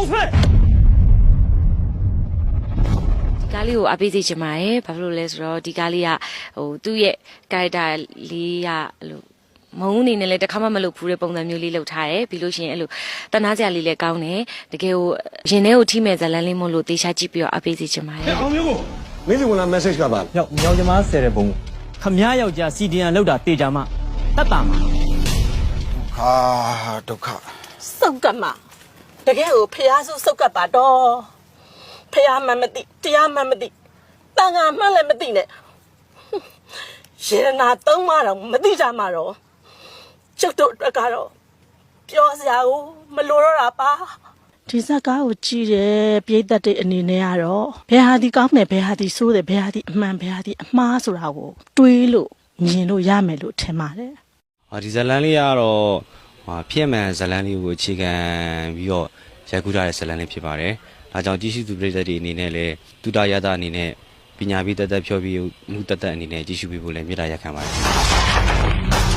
脆。ကားလေးကိုအပေးစီချင်ပါတယ်ဘာဖြစ်လို့လဲဆိုတော့ဒီကားလေးကသူ့ရဲ့ character လေးကအဲ့လိုမုံအနေနဲ့လည်းတစ်ခါမှမလုပ်ဘူးတဲ့ပုံစံမျိုးလေးလုပ်ထားတယ်ပြီးလို့ရှိရင်အဲ့လိုတနာစရာလေးလည်းကောင်းတယ်တကယ်ကိုရင်ထဲကိုထိမဲ့ဇလန်းလေးမို့လို့တေချာကြည့်ပြီးတော့အပေးစီချင်ပါတယ် အောင်မျိုးကိုမင်းစီဝင်လာ message ကပါ ယောက်ျားမဆယ်တဲ့ဘုံခမည်းယောက်ျားစီဒီယန်လောက်တာတေချာမှတတ်တာမှာ ဟာဒုက္ခ စုပ်ကတ်မှာတကယ်ကိုဖျားစုစုပ်ကတ်ပါတော့ဖျားမှမသိတရားမှမသိတန်ခါမှလည်းမသိနဲ့ရေနာသုံးမတော့မသိကြမှာတော့ကျုပ်တို့အတွက်ကတော့ပြောစရာကိုမလိုတော့တာပါဒီဇက်ကားကိုကြည့်တယ်ပြည်သက်တဲ့အနေနဲ့ကတော့ဘယ်ဟာဒီကောင်းတယ်ဘယ်ဟာဒီဆိုးတယ်ဘယ်ဟာဒီအမှန်ဘယ်ဟာဒီအမှားဆိုတာကိုတွေးလို့မြင်လို့ရမယ်လို့ထင်ပါတယ် ဒီဇလန်လေးကတော့ဖြစ်မှန်ဇလန်လေးကိုအခြေခံပြီးတော့ရိုက်ကူးထားတဲ့ဇလန်လေးဖြစ်ပါတယ်။ဒါကြောင့်ကြည့်ရှုသူပရိသတ်တွေအနေနဲ့လည်းတူတာရတာအနေနဲ့ပညာပေးတတ်ဖြောပြီးမှုတတ်အနေနဲ့ကြည့်ရှုပေးဖို့လည်းမြစ်တာရက်ခံပါတယ်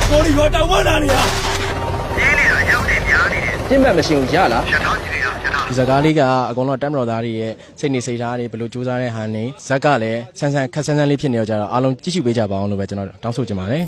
ကိုဒီဘောတောင်ဝတ်လာနေရ ပြင်းမဲ့မရှင်ဘူးရလားဒီစကားလေးကအကုန်လုံးတမ်မတော်သားတွေရဲ့စိတ်နေစိတ်ထားတွေဘယ်လိုစူးစမ်းတဲ့ဟန်နေဇက်ကလည်းဆန်းဆန်းခက်ဆန်းဆန်းလေးဖြစ်နေတော့ကြတော့အားလုံးကြည့်ရှုပေးကြပါအောင်လို့ပဲကျွန်တော်တောင်းဆိုချင်ပါတယ်